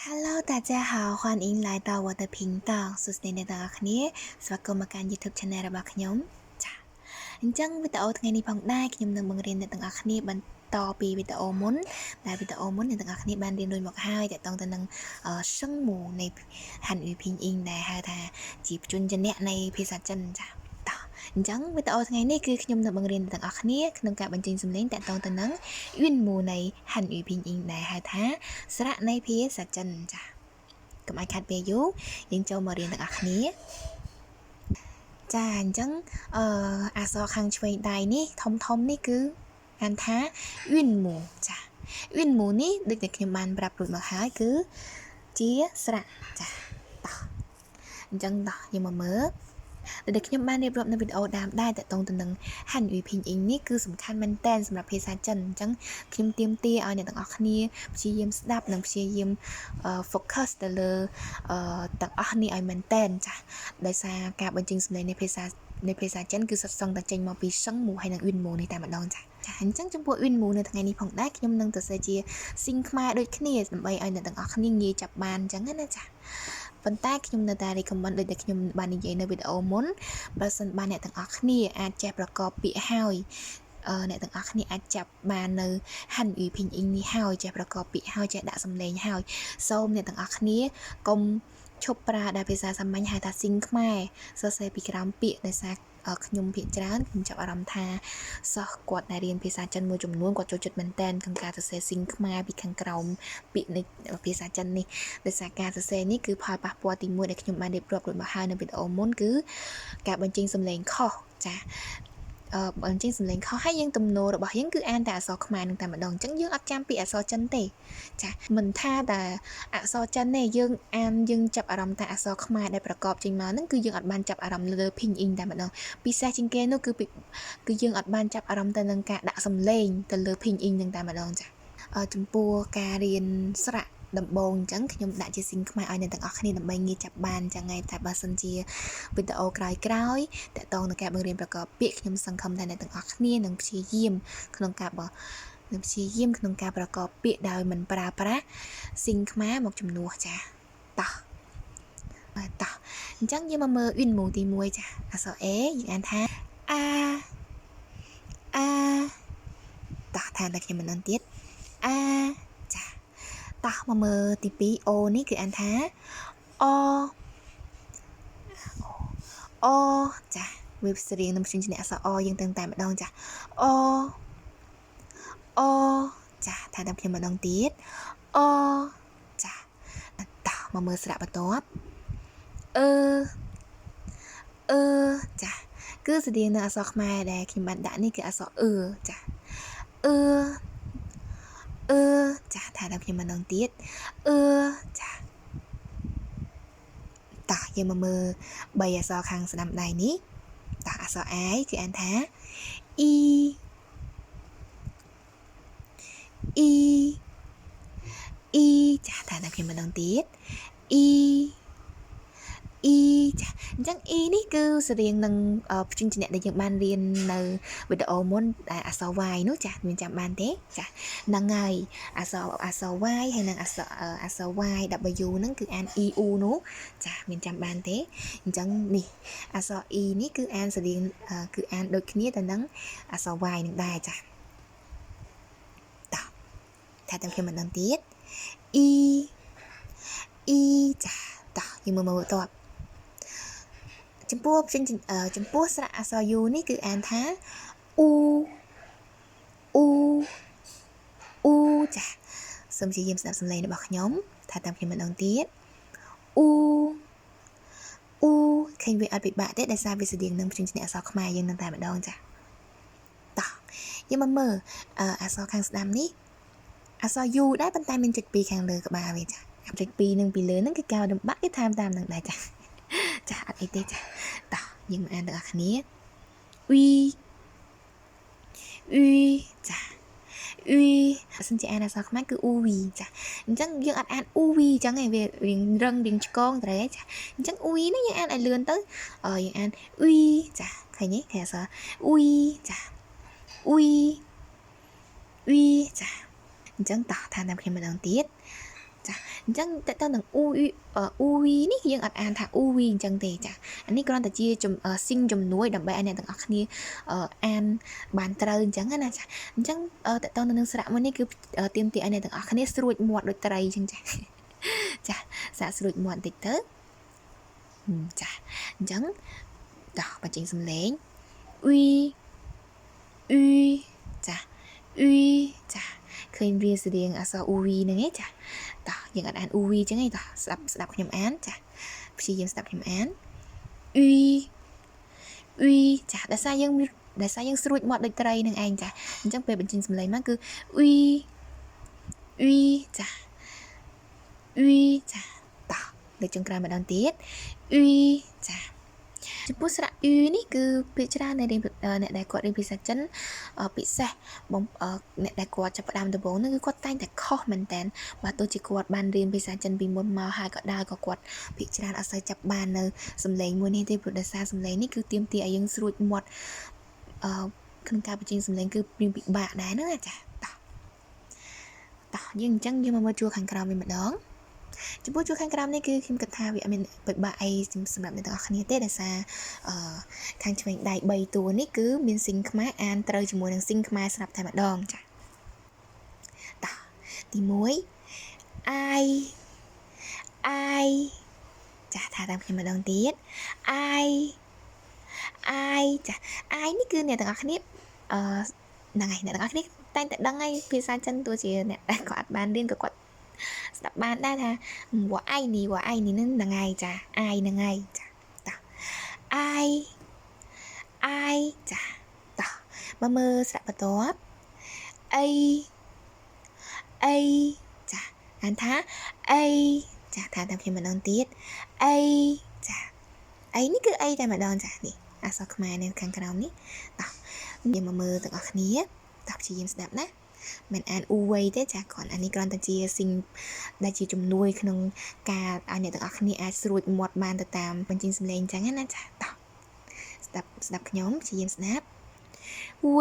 Hello，大家好，欢迎来到我的频道สุดในตอนนี้สวัสดีมาการ YouTube Channel របស់ខ្ញុំចាអញ្ចឹងវីដេអូថ្ងៃនេះផងដែរខ្ញុំនឹងបង្រៀនអ្នកទាំងអស់គ្នាបន្តពីវីដេអូមុនដែលវីដេអូមុនអ្នកទាំងអស់គ្នាបានរៀនរួចមកហើយតកតងទៅនឹងសឹងមូនៃហាន់អ៊ីភីងអ៊ីងដែលហៅថាជាជនជាអ្នកនៃភាសាចិនចាអញ្ចឹងវីដេអូថ្ងៃនេះគឺខ្ញុំនឹងបង្រៀនអ្នកទាំងអស់គ្នាក្នុងការបញ្ចេញសំឡេងតកតងទៅនឹងយួនមូនៃហាន់អ៊ីភីងអ៊ីងដែលហៅថាស្រៈនៃភាសាចិនចាកុំឲ្យខាត់ពេលយូរយើងចូលមករៀនទាំងអស់គ្នាចាអញ្ចឹងអក្សរខាងឆ្វេងដៃនេះធំនេះគឺអានថាយួនមូចាយួនមូនេះដូចតែខ្ញុំបានប្រាប់រួចមកហើយគឺជាស្រៈចាតោះអញ្ចឹងតោះយើងមកមើលដែលខ្ញុំបានរៀបរាប់នៅវីដេអូដើមដែរតកតងទៅនឹងហាន់អ៊ីភីងអ៊ីងនេះគឺសំខាន់មែនតើសម្រាប់ភាសាចិនអញ្ចឹងខ្ញុំទាមទារឲ្យអ្នកទាំងអស់គ្នាព្យាយាមស្ដាប់និងព្យាយាមfocus ទៅលើទាំងអស់នេះឲ្យមែនតើចាដោយសារការបញ្ចេញសម្លេងនៃភាសាចិនគឺសុទ្ធសឹងតែចេញមកពីសឹងមូហើយនិងអ៊ុនមូនេះតែម្ដងចាអញ្ចឹងចំពោះអ៊ុនមូនៅថ្ងៃនេះផងដែរខ្ញុំនឹងទៅសេជាស៊ីងខ្មែរដូចគ្នាដើម្បីឲ្យអ្នកទាំងអស់គ្នាងាយចាប់បានអញ្ចឹងណាចាប៉ុន្តែខ្ញុំនៅតែ recommend ដូចដែលខ្ញុំបាននិយាយនៅវីដេអូមុនបើសិនបានអ្នកទាំងអស់គ្នាអាចចេះប្រកបពាក្យហើយអ្នកទាំងអស់គ្នាអាចចាប់បាននៅហាន់អ៊ីភីងអ៊ីងនេះហើយចេះប្រកបពាក្យហើយចេះដាក់សំឡេងហើយសូមអ្នកទាំងអស់គ្នាកុំឈប់ប្រើដែលភាសាសាមញ្ញហៅថាស៊ីងខ្មែរសរសេរពីក្រោមពាក្យដោយសារខ្ញុំភាគច្រើនខ្ញុំចាប់អារម្មណ៍ថាសិស្សគាត់ដែលរៀនភាសាចិនមួយចំនួនគាត់ចូលចិត្តមែនតើក្នុងការសរសេរស៊ីងខ្មែរពីខាងក្រោមពាក្យនៃភាសាចិននេះដោយសារការសរសេរនេះគឺផលប៉ះពាល់ទី1ដែលខ្ញុំបានរៀបរាប់រួចមកហើយនៅវីដេអូមុនគឺការបញ្ចេញសំឡេងខុសចាបញ្ចេញសំឡេងខុសហើយយើងទំនោររបស់យើងគឺអានតែអក្សរខ្មែរនឹងតែម្ដងអញ្ចឹងយើងអត់ចាំពីអក្សរចិនទេចាមិនថាតែអក្សរចិនទេយើងអានយើងចាប់អារម្មណ៍តែអក្សរខ្មែរដែលប្រកបចេញមកហ្នឹងគឺយើងអត់បានចាប់អារម្មណ៍លើភីងអ៊ីងតែម្ដងពិសេសជាងគេនោះគឺយើងអត់បានចាប់អារម្មណ៍ទៅនឹងការដាក់សំឡេងទៅលើភីងអ៊ីងនឹងតែម្ដងចាចំពោះការរៀនស្រៈដំបូងអញ្ចឹងខ្ញុំដាក់ជាស៊ីងខ្មែរឲ្យអ្នកទាំងអស់គ្នាដើម្បីងាយចាប់បានអញ្ចឹងហើយតែបើសិនជាវីដេអូក្រោយតកតងនឹងការបង្រៀនប្រកបពាក្យខ្ញុំសង្ឃឹមថាអ្នកទាំងអស់គ្នានឹងព្យាយាមក្នុងការប្រកបពាក្យដោយមិនប្រើប្រាស់ស៊ីងខ្មែរមកជំនួសចាតោះអញ្ចឹងយើងមកមើលអ៊ុនមូទី1ចាអក្សរ A យើងអានថាអាតោះថាតែខ្ញុំមិនដឹងទៀតអាចាតោះមកមើលទី2 O នេះគឺអានថាអចាវាស្រៀងនឹងព្យញ្ជនៈអក្សរអយើងតែម្ដងចាអចាថាតែខ្ញុំម្ដងទៀតអចាតោះមកមើលស្រៈបន្ទាប់ចាគឺស្រៀងនៅអក្សរខ្មែរដែលខ្ញុំបានដាក់នេះគឺអក្សរចាចាថាតែខ្ញុំម្ដងទៀតចាតោះយើងមកមើល3អក្សរខាងស្ដាំដៃនេះតោះអក្សរ I គឺអានថាអ៊ីចាថាតែខ្ញុំម្ដងទៀតអ៊ីចាអញ្ចឹង E នេះគឺស្រៀងនឹងព្យញ្ជនៈដែលយើងបានរៀននៅវីដេអូមុនដែលអក្សរ Y នោះចាមានចាំបានទេចាហ្នឹងហើយអក្សរ Y ហើយនិងអក្សរ Y W ហ្នឹងគឺអាន E U នោះចាមានចាំបានទេអញ្ចឹងនេះអក្សរ E នេះគឺអានស្រៀងគឺអានដូចគ្នាទៅនឹងអក្សរ Y នឹងដែរចាតោះថាតែខ្ញុំមិនដឹងទៀត E ចាតោះយើងមើលតបចំពោះស្រៈអក្សរ U នេះគឺអានថាអ៊ូចាសូមព្យាយាមស្ដាប់សំឡេងរបស់ខ្ញុំថាតាមខ្ញុំម្ដងទៀតអ៊ូឃើញវាអត់ពិបាកទេដោយសារវាស្តៀងនឹងព្យញ្ជនៈអក្សរខ្មែរយើងនឹងតែម្ដងចាតោះយើងមកមើលអក្សរខាងស្ដាំនេះអក្សរ U ដែរប៉ុន្តែមានចុច2ខាងលើក្បាលវាចាចុច2នឹងពីលើហ្នឹងគឺកៅដំបាក់គេតាមនឹងដែរចាអត់អីទេចាតោះយើងមកអានទាំងអស់គ្នាអ៊ីចាអ៊ីបើសិនជាអានអក្សរខ្មែរគឺអ៊ូវីចាអញ្ចឹងយើងអត់អានអ៊ូវីអញ្ចឹងឯងវារៀងរឹងរៀងឆ្កងត្រែចាអញ្ចឹងអ៊ូវីនេះយើងអានឲ្យលឿនទៅយើងអានអ៊ីចាឃើញទេឃើញអក្សរអ៊ូចាអ៊ីចាអញ្ចឹងតោះថាតាមខ្ញុំម្ដងទៀត ចាអញ្ចឹងតើតើនឹងអ៊ូវីនេះយើងអត់អានថាអ៊ូវីអញ្ចឹងទេចាអានេះគ្រាន់តែជាស៊ីងជំនួយដើម្បីឲ្យអ្នកទាំងអស់គ្នាអានបានត្រូវអញ្ចឹងណាចាអញ្ចឹងតើតើនឹងស្រៈមួយនេះគឺទាមទារឲ្យអ្នកទាំងអស់គ្នាស្រួចមាត់ដូចត្រីអញ្ចឹងចាចាសាកស្រួចមាត់បន្តិចទៅចាអញ្ចឹងតោះបញ្ចេញសំឡេងអ៊ុយចាអ៊ុយចាឃើញវាស្រៀងអក្សរអ៊ូវីហ្នឹងឯងចាតោះយើងអត់អានអ៊ូវីអញ្ចឹងឯងតោះស្ដាប់ខ្ញុំអានចាព្យាយាមស្ដាប់ខ្ញុំអានអ៊ុយចាដោយសារយើងស្រួចមាត់ដូចត្រីនឹងឯងចាអញ្ចឹងពេលបញ្ចេញសំឡេងមកគឺអ៊ុយចាអ៊ុយចាតោះលើកចុងក្រោយម្ដងទៀតអ៊ុយចាចំពោះស្រៈអ៊ឺនេះគឺភាគច្រើនអ្នកដែលគាត់រៀនភាសាចិនពិសេសអ្នកដែលគាត់ចាប់ផ្ដើមដំបូងហ្នឹងគឺគាត់តែងតែខុសមែនតើបើទោះជាគាត់បានរៀនភាសាចិនពីមុនមកហើយក៏ដោយក៏គាត់ភាគច្រើនអត់សូវចាប់បាននៅសំឡេងមួយនេះទេព្រោះដោយសារសំឡេងនេះគឺទាមទារឲ្យយើងស្រួចមាត់ក្នុងការបញ្ចេញសំឡេងគឺមានពិបាកដែរហ្នឹងចាតោះយើងអញ្ចឹងយើងមកមើលជួរខាងក្រោមវិញម្ដងចំពោះជួរខាងក្រោមនេះគឺខ្ញុំគិតថាវាអត់មានពិបាកអីសម្រាប់អ្នកទាំងអស់គ្នាទេដោយសារខាងឆ្វេងដៃ3តួនេះគឺមានស៊ីងខ្មែរអានត្រូវជាមួយនឹងស៊ីងខ្មែរស្រាប់តែម្ដងចាតោះទី1 I ចាថាតាមខ្ញុំម្ដងទៀត I ចា I នេះគឺអ្នកទាំងអស់គ្នាហ្នឹងហើយអ្នកទាំងអស់គ្នាតែងតែដឹងហើយភាសាចិនទោះជាអ្នកដែលគាត់អត់បានរៀនក៏គាត់ស្ដាប់បានដែរថាវ៉ាអៃនេះហ្នឹងហើយចាអាយហ្នឹងហើយចាតោះអាយចាតោះមកមើលស្រៈបន្ទាប់អីចាអានថាអីចាថាតាមខ្ញុំម្ដងទៀតអីចាអីនេះគឺអីតែម្ដងចានេះអក្សរខ្មែរនៅខាងក្រោមនេះតោះយើងមកមើលទាំងអស់គ្នាតោះព្យាយាមស្ដាប់ណាមិនអានអ៊ូវៃទេចាគាត់អានេះគ្រាន់តែជាស៊ីងដែលជាជំនួយក្នុងការឲ្យអ្នកទាំងអស់គ្នាអាចស្រួចមាត់បានទៅតាមបញ្ចេញសំឡេងអញ្ចឹងណាចាតោះស្ដាប់ខ្ញុំព្យាយាមស្ដាប់អ៊ូ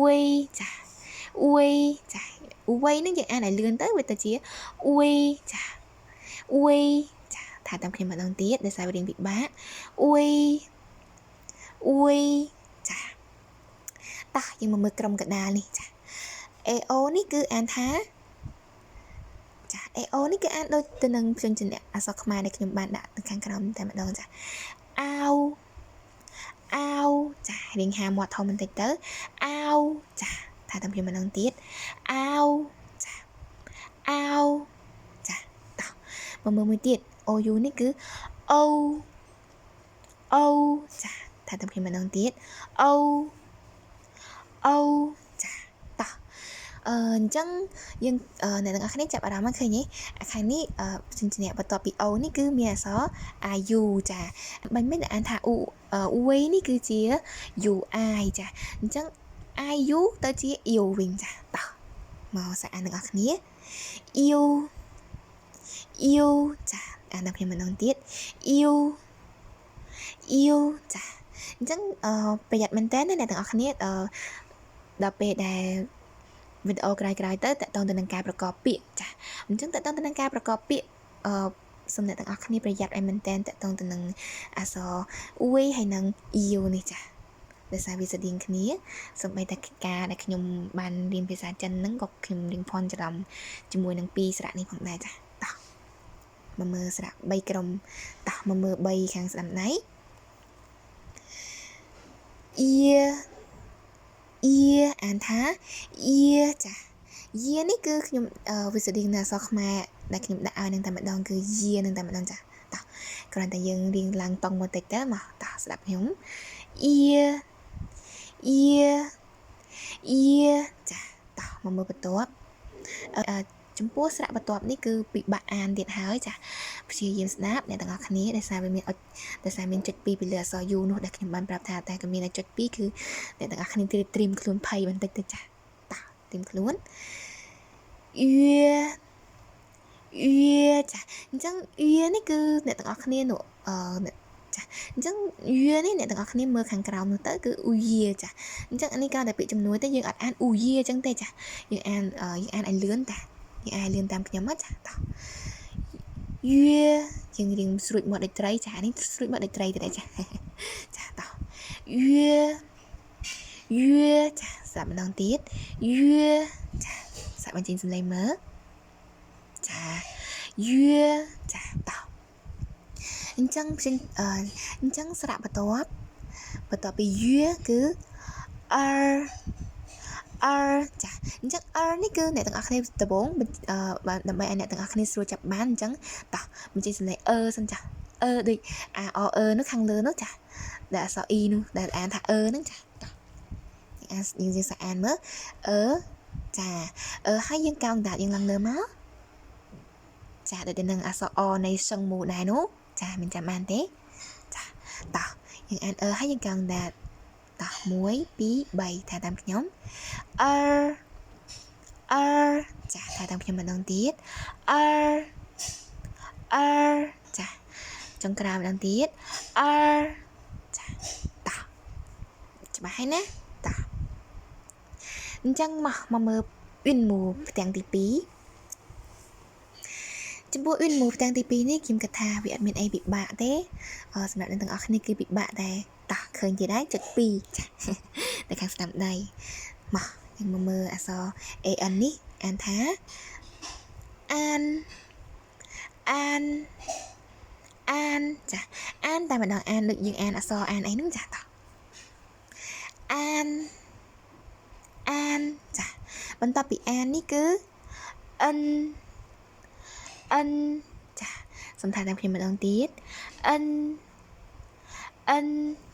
វៃចាអ៊ូវៃចាអ៊ូវៃនឹងយើងអានឲ្យលឿនទៅវាទៅជាអ៊ូវៃចាអ៊ូវៃចាថាតាមខ្ញុំម្ដងទៀតដោយសារវារៀងពិបាកអ៊ូវៃចាតោះយើងមកមើលក្រុមកដាលនេះចា AO នេះគឺអានថាចា AO នេះគឺអានដូចទៅនឹងព្យញ្ជនៈអក្សរខ្មែរដែលខ្ញុំបានដាក់នៅខាងក្រោមតែម្ដងចាអោចារៀងហាមាត់ធំបន្តិចទៅអោចាថាតាមខ្ញុំម្ដងទៀតអោចាតោះមកមើលមួយទៀត OU នេះគឺអូចាថាតាមខ្ញុំម្ដងទៀតអូចាតោះអញ្ចឹងយើងអ្នកទាំងអស់គ្នាចាប់អារម្មណ៍មកឃើញទេខាងនេះព្យញ្ជនៈបន្ទាប់ពី O នេះគឺមានអក្សរ IU ចាបាញ់មិញអានថា way នេះគឺជា UI ចាអញ្ចឹង IU ទៅជា IU វិញចាតោះមកសាកអានទាំងអស់គ្នា IU ចាអានដល់ខ្ញុំម្ដងទៀត IU ចាអញ្ចឹងប្រយ័ត្នមែនតើអ្នកទាំងអស់គ្នាដល់ពេលដែលវីដេអូក្រោយៗទៅតកតងទៅនឹងការប្រកបពាក្យចាអញ្ចឹងតកតងទៅនឹងការប្រកបពាក្យសូមអ្នកទាំងអស់គ្នាប្រយ័ត្នឲ្យមែនតើតកតងទៅនឹងអក្សរ uy ហើយនិង eu នេះចាដោយសារវាស្តៀងគ្នាសូម្បីតែការដែលខ្ញុំបានរៀនភាសាចិនហ្នឹងក៏ខ្ញុំរៀងភ័ន្តច្រឡំជាមួយនឹងពីរស្រៈនេះផងដែរចាតោះមកមើលស្រៈ3ក្រុមតោះមកមើល3ខាងស្ដាំដៃអានថាចានេះគឺខ្ញុំវាស្តៀងនឹងអក្សរខ្មែរដែលខ្ញុំដាក់ឲ្យនឹងតែម្ដងគឺនឹងតែម្ដងចាតោះគ្រាន់តែយើងរៀងឡើងតង់បន្តិចទៅមកតោះស្ដាប់ខ្ញុំចាតោះមកមើលបន្ទាប់ចំពោះស្រៈបន្ទាប់នេះគឺពិបាកអានទៀតហើយចាព្យាយាមស្ដាប់អ្នកទាំងអស់គ្នាដោយសារមានចុច2ពីលើអក្សរ U នោះដែលខ្ញុំបានប្រាប់ថាតែក៏មានចុច2គឺអ្នកទាំងអស់គ្នាត្រៀមខ្លួនភ័យបន្តិចទៅចាតោះត្រៀមខ្លួនចាអញ្ចឹងនេះគឺអ្នកទាំងអស់គ្នានោះចាអញ្ចឹងនេះអ្នកទាំងអស់គ្នាមើលខាងក្រោមនោះទៅគឺចាអញ្ចឹងអានេះក៏តែពាក្យជំនួយទៅយើងអត់អានអញ្ចឹងទេចាយើងអានឲ្យលឿនតាយ យើងអាចលឿនតាមខ្ញុំមកចាតោះវាយើងរៀងស្រួចមាត់ដូចត្រីចានេះស្រួចមាត់ដូចត្រីទៅដែរចាចាតោះវាចាស្ដាប់ម្ដងទៀតវាចាសាក់បញ្ចេញសំឡេងមើលចាវាចាតោះអញ្ចឹងស្រៈបន្ទាប់ពីវាគឺ r ចាអញ្ចឹង r នេះគឺអ្នកទាំងអស់គ្នាដំបូងដើម្បីឲ្យអ្នកទាំងអស់គ្នាស្រួលចាប់បានអញ្ចឹងតោះបញ្ចេញសំឡេងសិនចាដូចនោះខាងលើនោះចាដែលអក្សរ e នោះដែលអានថាហ្នឹងចាតោះយើងសាកអានមើលចាហើយយើងកោងដាតយើងឡើងលើមកចាដូចទៅនឹងអក្សរ នៃសឹងមូដែរនោះចាមិនចាំបានទេចាតោះយើងអានហើយយើងកោងដាតតោះ1 2 3ថាតាមខ្ញុំចាថាតាមខ្ញុំម្ដងទៀតចាចុងក្រោយម្ដងទៀតចាតោះច្បាស់ហើយណាតោះអញ្ចឹងមកមើលអ៊ុនមូផ្ទាំងទី2ចំពោះអ៊ុនមូផ្ទាំងទី2នេះខ្ញុំគិតថាវាអត់មានអីពិបាកទេសម្រាប់អ្នកទាំងអស់គ្នាគឺពិបាកដែរតោះឃើញទៀតហើយចុច2ចានៅខាងស្ដាំដៃមកយើងមើលអក្សរ an នេះអានថាអានចាអានតែម្ដងអានដូចយើងអានអក្សរអានអីហ្នឹងចាតោះអានចាបន្ទាប់ពីអាននេះគឺ n ចាសំថាតាមខ្ញុំម្ដងទៀត n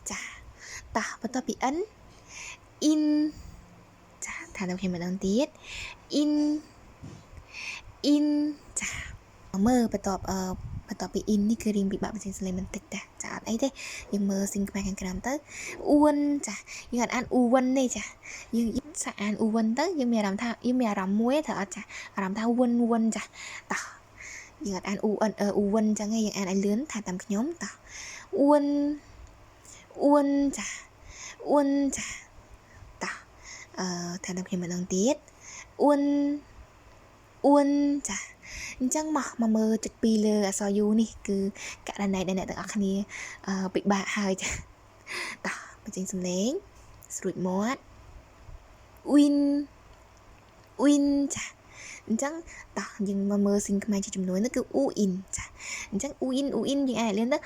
ចាតោះបន្ទាប់ពី n in ចាថាតាមខ្ញុំម្ដងទៀត in ចាមើលបន្ទាប់ពី in នេះគឺរៀងពិបាកបញ្ចេញសំឡេងបន្តិចតាចាអត់អីទេយើងមើលស៊ីងខ្មែរខាងក្រោមទៅអ៊ួនចាយើងអត់អានអ៊ូវិនទេចាយើងសាក់អានអ៊ូវិនទៅយើងមានអារម្មណ៍ថាយើងមានអារម្មណ៍មួយត្រូវអត់ចាអារម្មណ៍ថាវិនចាតោះយើងអត់អានអ៊ូវិនអញ្ចឹងឯងយើងអានឲ្យលឿនថាតាមខ្ញុំតោះអ៊ួនចាតោះថាតាមខ្ញុំម្ដងទៀតអ៊ួនចាអញ្ចឹងមកមើលចុច2លើអក្សរ U នេះគឺករណីដែលអ្នកទាំងអស់គ្នាពិបាកហើយចាតោះបញ្ចេញសំឡេងស្រួចមាត់ win ចាអញ្ចឹងតោះយើងមកមើលស៊ីងខ្មែរជាចំនួននោះគឺ in ចាអញ្ចឹង in យើងអាចលឿនទៅ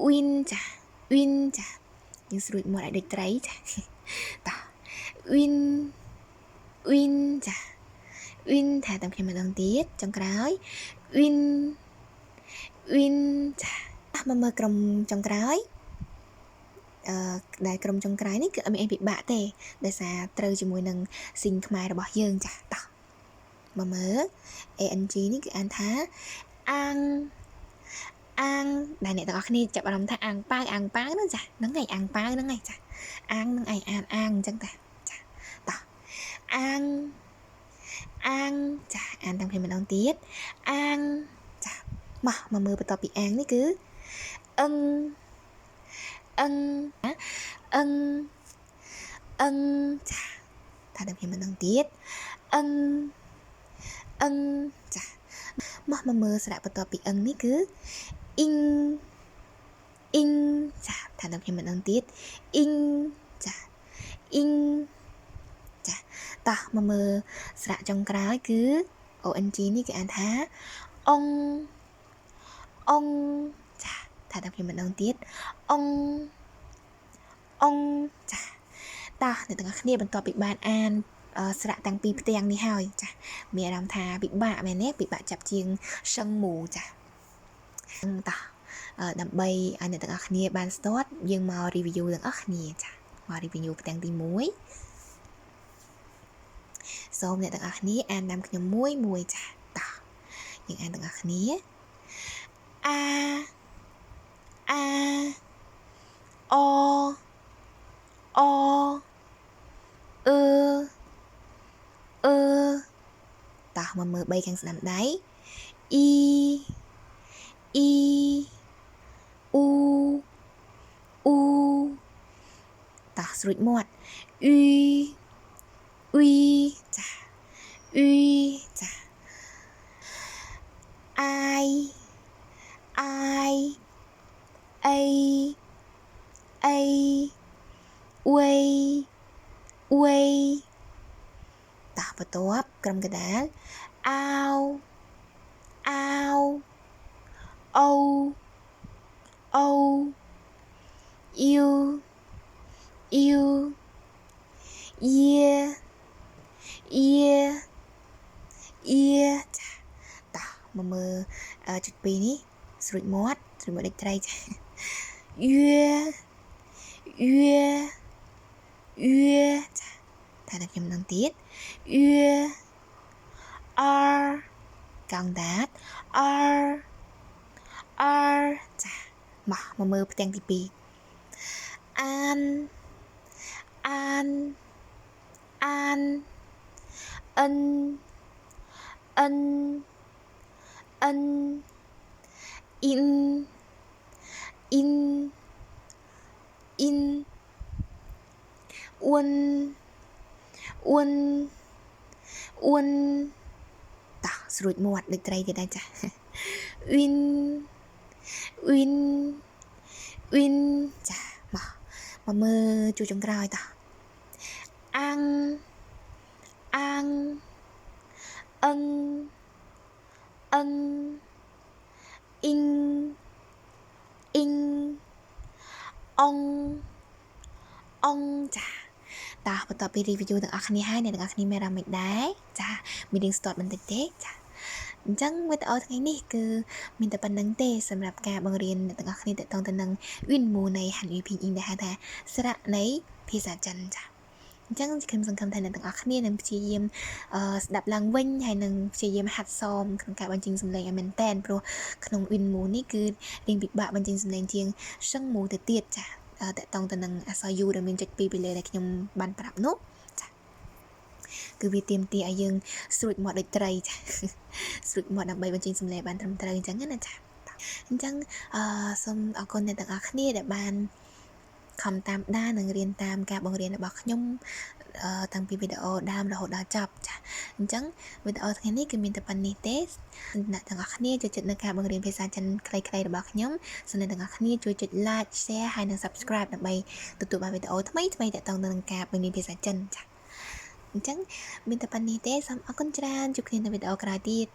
win ចាយើងស្រួចមាត់ឲ្យដូចត្រីចាតោះ win ចាwin ថាតាមខ្ញុំម្ដងទៀតចុងក្រោយ win ចាមកមើលក្រុមចុងក្រោយដែលក្រុមចុងក្រោយនេះគឺអត់មានអីពិបាកទេដោយសារត្រូវជាមួយនឹងស៊ីងខ្មែររបស់យើងចាតោះមកមើល ang នេះគឺអានថាអាងដែលអ្នកទាំងអស់គ្នាចាប់អារម្មណ៍ថាអាងប៉ាវហ្នឹងចាហ្នឹងឯងអាងប៉ាវហ្នឹងឯងចាអាងហ្នឹងឯងអានអាងអញ្ចឹងតាចាតោះអាងចាអានតាមគ្នាម្ដងទៀតអាងចាមកមើលបន្ទាប់ពីអាងនេះគឺអឹងចាថាតាមគ្នាម្ដងទៀតអឹងចាមកមើលស្រៈបន្ទាប់ពីអឹងនេះគឺអ៊ីងចាថាតាមខ្ញុំម្ដងទៀតអ៊ីងចាតោះមកមើលស្រៈចុងក្រោយគឺ ONG នេះគឺអានថាអងចាថាតាមខ្ញុំម្ដងទៀតអងចាតោះអ្នកទាំងអស់គ្នាបន្ទាប់ពីបានអានស្រៈតាំងពីផ្ទាំងនេះហើយចាមានអារម្មណ៍ថាពិបាកមែនទេពិបាកចាប់ជាងសឹងមូចាតោះដើម្បីឲ្យអ្នកទាំងអស់គ្នាបានស្ទាត់យើងមក review ទាំងអស់គ្នាចាមក review ផ្ទាំងទី1សូមអ្នកទាំងអស់គ្នាអានតាមខ្ញុំមួយចាតោះយើងអានទាំងអស់គ្នាអាអតោះមកមើល3ខាងស្ដាំដៃអ៊ីអ៊ូតោះស្រួចមាត់អ៊ុយចាអ จ้ะ I A way តោះបន្ទាប់ក្រុមកណ្ដាល ow o u yeah ចាតោះមកមើលจุด2នេះស្រួចមាត់លេខត្រីចាចាតែដល់ខ្ញុំនឹងទៀតr កងដាត r ចាមកមើលផ្ទាំងទី2an n in អ៊ុនតោះស្រួចមាត់លេខត្រីទៀតដែរចា win ចាមកមើលជួរចុងក្រោយតោះ អាំងអឹងអ៊ីងអងចាតោះបន្ទាប់ពី review ទាំងអស់គ្នាហើយអ្នកទាំងអស់គ្នាមានអារម្មណ៍មិនដែរចាមានរៀង start បន្តិចទេចាអញ្ចឹងវីដេអូថ្ងៃនេះគឺមានតែប៉ុណ្្នឹងទេសម្រាប់ការបង្រៀនអ្នកទាំងអស់គ្នាទាក់ទងទៅនឹង Win Mu នៃ Han Yu Ping Yin ដែលហៅថាស្រៈនៃភាសាចិនចាអញ្ចឹងខ្ញុំសង្ឃឹមថាអ្នកទាំងអស់គ្នានឹងព្យាយាមស្ដាប់ឡើងវិញហើយនឹងព្យាយាមហាត់សមក្នុងការបញ្ចេញសំឡេងឲ្យមែនតែនព្រោះក្នុង Win Mu នេះគឺរៀងពិបាកបញ្ចេញសំឡេងជាង Sheng Mu ទៅទៀតចាតាក់ទងទៅនឹងអក្សរ U ដែលមានចុច2ពីលើដែលខ្ញុំបានប្រាប់នោះចាគឺវាទាមទារឲ្យយើងស្រួចមាត់ដូចត្រីចាស្រួចមាត់ដើម្បីបញ្ចេញសំឡេងបានត្រឹមត្រូវអញ្ចឹងណាចាអញ្ចឹងសូមអរគុណអ្នកទាំងអស់គ្នាដែលបានខំតាមដាននិងរៀនតាមការបង្រៀនរបស់ខ្ញុំតាំងពីវីដេអូដើមរហូតដល់ចប់ចាអញ្ចឹងវីដេអូថ្ងៃនេះគឺមានតែប៉ុណ្្នេះទេអ្នកទាំងអស់គ្នាចូលចិត្តនៅការបង្រៀនភាសាចិនខ្លីៗរបស់ខ្ញុំសូមអ្នកទាំងអស់គ្នាជួយចុច like share ហើយនិង subscribe ដើម្បីទទួលបានវីដេអូថ្មីៗទាក់ទងនឹងការបង្រៀនភាសាចិនចាអញ្ចឹងមានតែប៉ុណ្្នេះទេសូមអរគុណច្រើនជួបគ្នានៅវីដេអូក្រោយទៀត